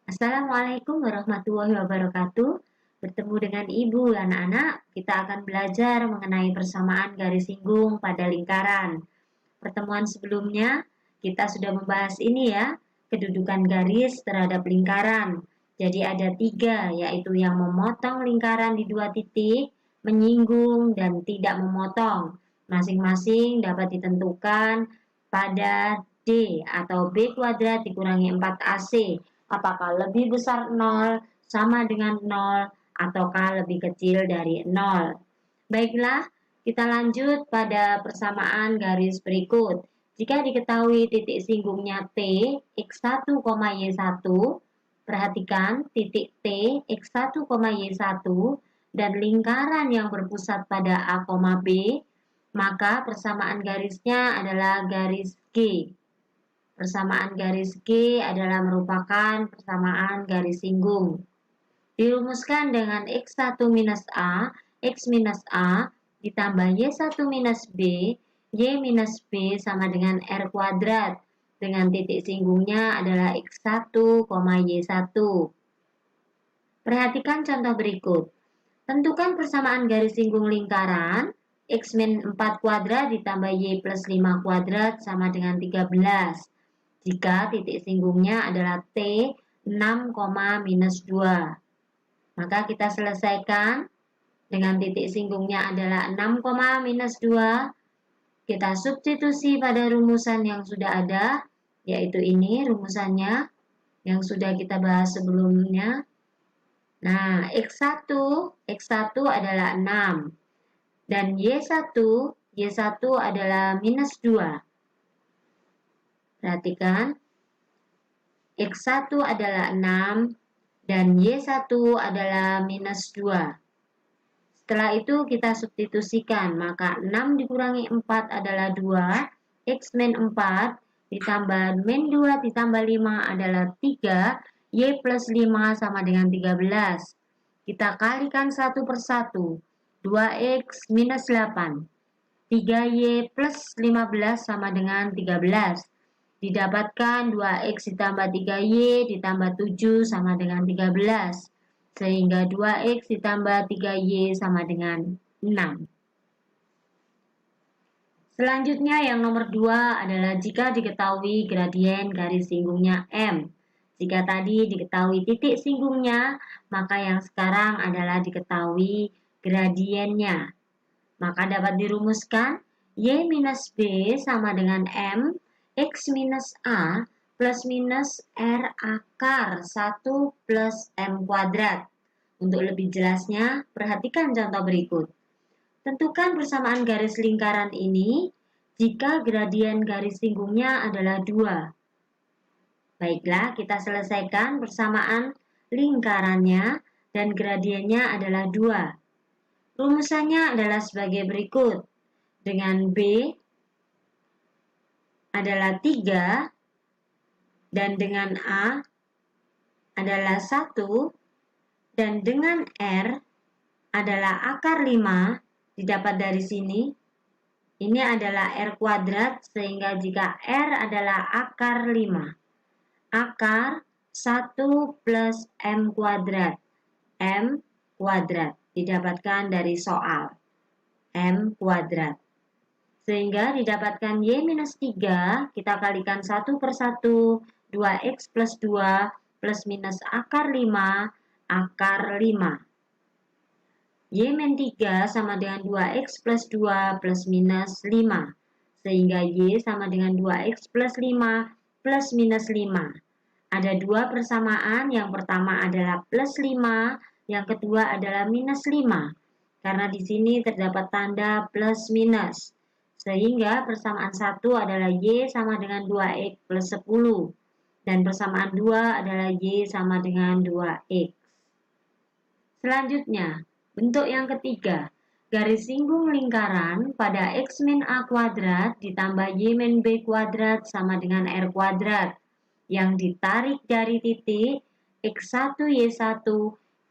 Assalamualaikum warahmatullahi wabarakatuh. Bertemu dengan Ibu, anak-anak, kita akan belajar mengenai persamaan garis singgung pada lingkaran. Pertemuan sebelumnya, kita sudah membahas ini ya, kedudukan garis terhadap lingkaran. Jadi ada 3, yaitu yang memotong lingkaran di 2 titik, menyinggung, dan tidak memotong. Masing-masing dapat ditentukan pada D atau B kuadrat dikurangi 4AC. Apakah lebih besar 0, sama dengan 0, ataukah lebih kecil dari 0. Baiklah, kita lanjut pada persamaan garis berikut. Jika diketahui titik singgungnya T, X1, Y1, perhatikan titik T, X1, Y1, dan lingkaran yang berpusat pada A, B, maka persamaan garisnya adalah garis G. Persamaan garis G adalah merupakan persamaan garis singgung. Dirumuskan dengan X1 minus A, X minus A, ditambah Y1 minus B, Y minus B sama dengan R kuadrat. Dengan titik singgungnya adalah X1, Y1. Perhatikan contoh berikut. Tentukan persamaan garis singgung lingkaran X min 4 kuadrat ditambah Y plus 5 kuadrat sama dengan 13. Jika titik singgungnya adalah T 6, minus 2. Maka kita selesaikan dengan titik singgungnya adalah 6, minus 2. Kita substitusi pada rumusan yang sudah ada, yaitu ini rumusannya yang sudah kita bahas sebelumnya. Nah, X1 adalah 6. Dan Y1 adalah minus 2. Perhatikan, X1 adalah 6 dan Y1 adalah minus 2. Setelah itu kita substitusikan, maka 6 dikurangi 4 adalah 2, X min 4 ditambah min 2 ditambah 5 adalah 3, Y plus 5 sama dengan 13. Kita kalikan satu per satu, 2X minus 8, 3Y plus 15 sama dengan 13. Didapatkan 2X ditambah 3Y ditambah 7 sama dengan 13. Sehingga 2X ditambah 3Y sama dengan 6. Selanjutnya yang nomor 2 adalah jika diketahui gradien garis singgungnya M. Jika tadi diketahui titik singgungnya, maka yang sekarang adalah diketahui gradiennya. Maka dapat dirumuskan Y minus B sama dengan M, X minus A plus minus R akar 1 plus M kuadrat. Untuk lebih jelasnya, perhatikan contoh berikut. Tentukan persamaan garis lingkaran ini jika gradien garis singgungnya adalah 2. Baiklah, kita selesaikan persamaan lingkarannya dan gradiennya adalah 2. Rumusannya adalah sebagai berikut. Dengan B adalah 3 dan dengan A adalah 1 dan dengan R adalah akar 5 didapat dari sini. Ini adalah R kuadrat sehingga jika R adalah akar 5, akar 1 plus M kuadrat. M kuadrat didapatkan dari soal. M kuadrat. Sehingga didapatkan Y minus 3, kita kalikan 1 per 1, 2X plus 2 plus minus akar 5, akar 5. Y min 3 sama dengan 2X plus 2 plus minus 5. Sehingga Y sama dengan 2X plus 5 plus minus 5. Ada 2 persamaan, yang pertama adalah plus 5, yang kedua adalah minus 5. Karena di sini terdapat tanda plus minus. Sehingga persamaan 1 adalah Y sama dengan 2X plus 10. Dan persamaan 2 adalah Y sama dengan 2X. Selanjutnya, bentuk yang ketiga, garis singgung lingkaran pada X min A kuadrat ditambah Y min B kuadrat sama dengan R kuadrat yang ditarik dari titik X1 Y1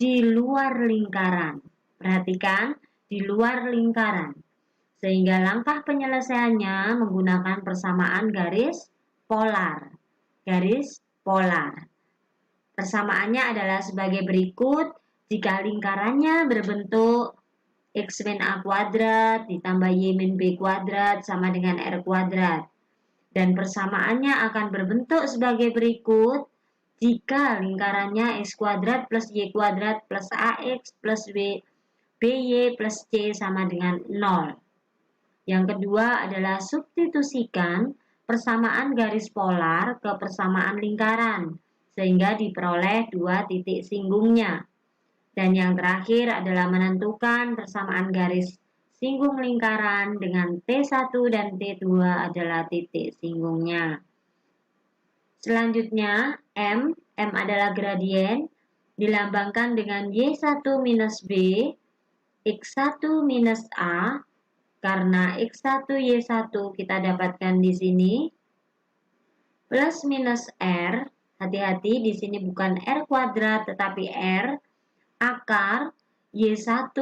di luar lingkaran. Perhatikan, di luar lingkaran. Sehingga langkah penyelesaiannya menggunakan persamaan garis polar. Garis polar. Persamaannya adalah sebagai berikut. Jika lingkarannya berbentuk X min A kuadrat ditambah Y min B kuadrat sama dengan R kuadrat. Dan persamaannya akan berbentuk sebagai berikut. Jika lingkarannya X kuadrat plus Y kuadrat plus AX plus BY plus C sama dengan 0. Yang kedua adalah substitusikan persamaan garis polar ke persamaan lingkaran, sehingga diperoleh dua titik singgungnya. Dan yang terakhir adalah menentukan persamaan garis singgung lingkaran dengan T1 dan T2 adalah titik singgungnya. Selanjutnya, M adalah gradien, dilambangkan dengan Y1 minus B, X1 minus A, karena X1, Y1 kita dapatkan di sini, plus minus R, hati-hati di sini bukan R kuadrat tetapi R, akar Y1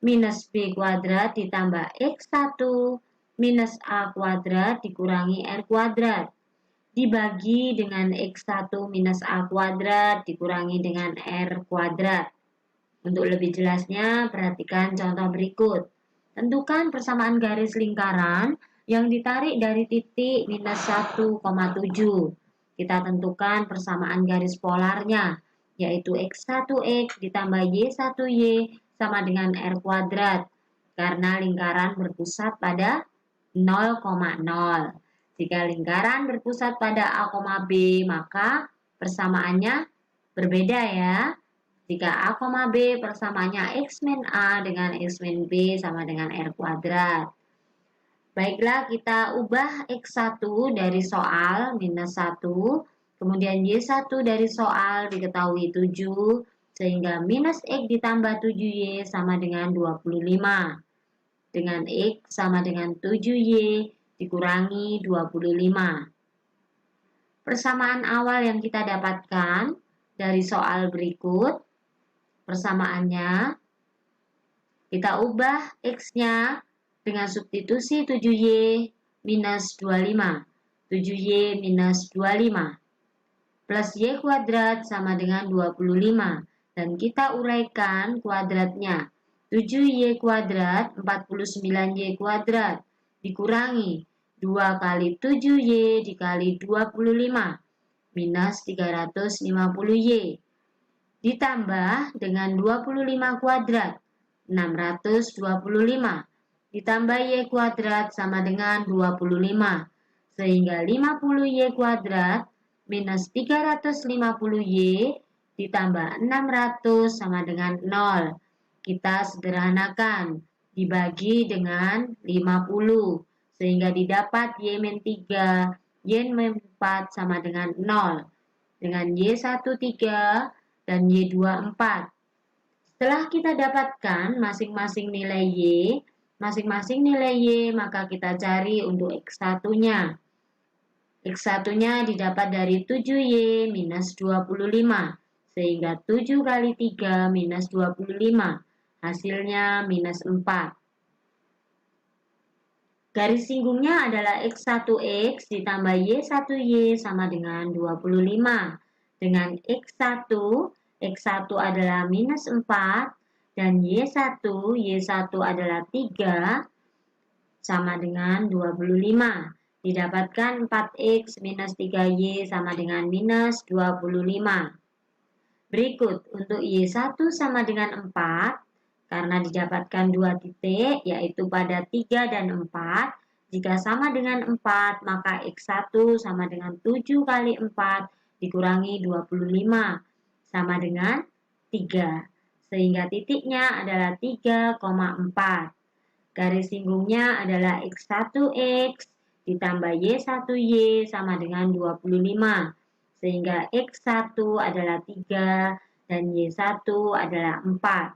minus B kuadrat ditambah X1 minus A kuadrat dikurangi R kuadrat. Dibagi dengan X1 minus A kuadrat dikurangi dengan R kuadrat. Untuk lebih jelasnya, perhatikan contoh berikut. Tentukan persamaan garis lingkaran yang ditarik dari titik minus 1,7. Kita tentukan persamaan garis polarnya, yaitu X1X ditambah Y1Y sama dengan R kuadrat, karena lingkaran berpusat pada 0,0. Jika lingkaran berpusat pada A, B, maka persamaannya berbeda ya. Jika A, B persamaannya X min A dengan X min B sama dengan R kuadrat. Baiklah, kita ubah X1 dari soal minus 1, kemudian Y1 dari soal diketahui 7, sehingga minus X ditambah 7Y sama dengan 25. Dengan X sama dengan 7Y dikurangi 25. Persamaan awal yang kita dapatkan dari soal berikut, persamaannya kita ubah X-nya dengan substitusi 7Y minus 25. 7Y minus 25 plus Y kuadrat sama dengan 25. Dan kita uraikan kuadratnya. 7Y kuadrat 49Y kuadrat dikurangi 2 kali 7Y dikali 25 minus 350Y. Ditambah dengan 25 kuadrat 625 ditambah Y kuadrat sama dengan 25, sehingga 50Y kuadrat minus 350Y ditambah 600 sama dengan 0. Kita sederhanakan, dibagi dengan 50, sehingga didapat Y min 3, Y min 4 sama dengan 0. Dengan Y1 3 dan Y2 4. Setelah kita dapatkan masing-masing nilai Y, maka kita cari untuk X1-nya. X1-nya didapat dari 7Y minus 25, sehingga 7 kali 3 minus 25, hasilnya minus 4. Garis singgungnya adalah X1X ditambah Y1Y sama dengan 25. Dengan X1 adalah minus 4, dan Y1 adalah 3, sama dengan 25. Didapatkan 4X minus 3Y sama dengan minus 25. Berikut, untuk Y1 sama dengan 4, karena didapatkan 2 titik, yaitu pada 3 dan 4. Jika sama dengan 4, maka X1 sama dengan 7 kali 4 dikurangi 25. Sama dengan 3, sehingga titiknya adalah 3,4. Garis singgungnya adalah X1X ditambah Y1Y sama dengan 25, sehingga X1 adalah 3 dan Y1 adalah 4.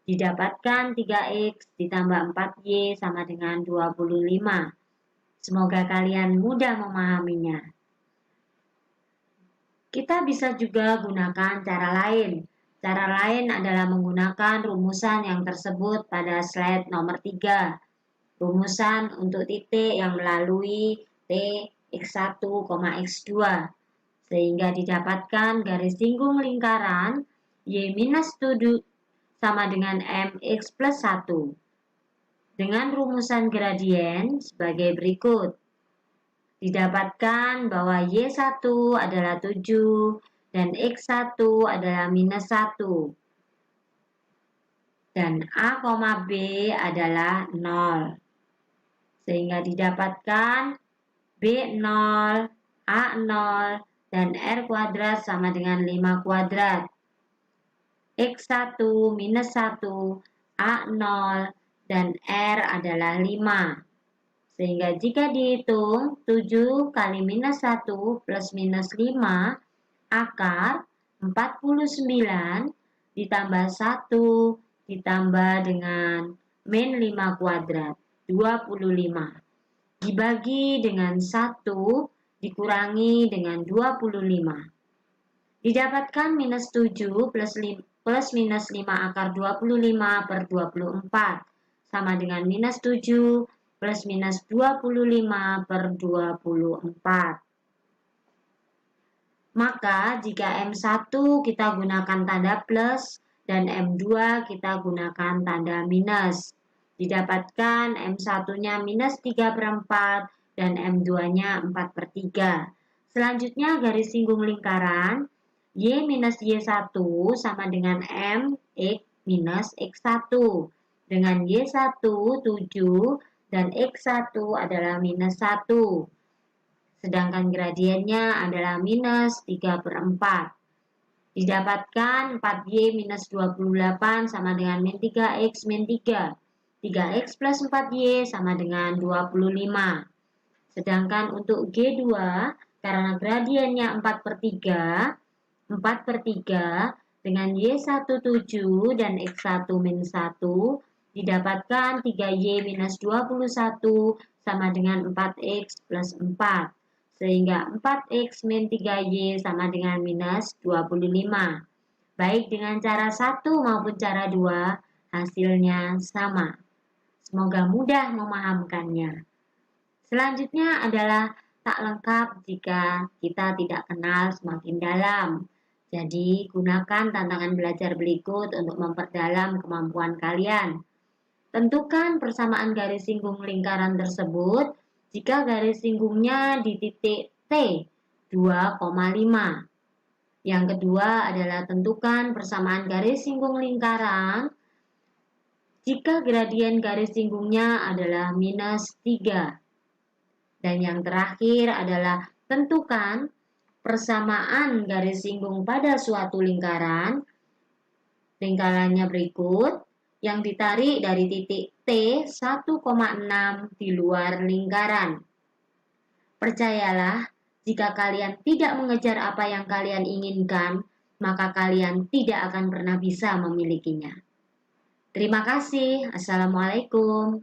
Didapatkan 3X ditambah 4Y sama dengan 25. Semoga kalian mudah memahaminya. Kita bisa juga gunakan cara lain. Cara lain adalah menggunakan rumusan yang tersebut pada slide nomor 3. Rumusan untuk titik yang melalui T X1, X2. sehingga didapatkan garis singgung lingkaran Y minus 7 sama dengan MX plus 1. Dengan rumusan gradien sebagai berikut. Didapatkan bahwa Y1 adalah 7 dan X1 adalah minus 1. Dan A, B adalah 0. Sehingga didapatkan B0, A0, dan R kuadrat sama dengan 5 kuadrat. X1 minus 1, A0, dan R adalah 5. Sehingga jika dihitung 7 kali minus 1 plus minus 5, akar 49 ditambah 1 ditambah dengan min 5 kuadrat, 25. Dibagi dengan 1 dikurangi dengan 25. Didapatkan minus 7 plus minus 5 akar 25 per 24 sama dengan minus 7 plus minus 25 per 24. Maka jika M1 kita gunakan tanda plus dan M2 kita gunakan tanda minus. Didapatkan M1-nya minus 3/4 dan M2-nya 4/3. Selanjutnya garis singgung lingkaran Y minus Y1 sama dengan M X minus X1. Dengan Y1 7 dan X1 adalah minus 1. Sedangkan gradiennya adalah minus 3/4. Didapatkan 4Y minus 28 sama dengan min 3X min 3. 3X plus 4Y sama dengan 25. Sedangkan untuk G2, karena gradiennya 4/3, 4/3 dengan Y1 7 dan X1 min 1, didapatkan 3Y minus 21 sama dengan 4X plus 4. Sehingga 4X min 3Y sama dengan minus 25. Baik dengan cara 1 maupun cara 2, hasilnya sama. Semoga mudah memahamkannya. Selanjutnya adalah tak lengkap jika kita tidak kenal semakin dalam. Jadi, gunakan tantangan belajar berikut untuk memperdalam kemampuan kalian. Tentukan persamaan garis singgung lingkaran tersebut jika garis singgungnya di titik T 2,5. Yang kedua adalah tentukan persamaan garis singgung lingkaran jika gradien garis singgungnya adalah minus 3. Dan yang terakhir adalah tentukan persamaan garis singgung pada suatu lingkaran. Lingkarannya berikut, yang ditarik dari titik T 1,6 di luar lingkaran. Percayalah, jika kalian tidak mengejar apa yang kalian inginkan, maka kalian tidak akan pernah bisa memilikinya. Terima kasih. Assalamualaikum.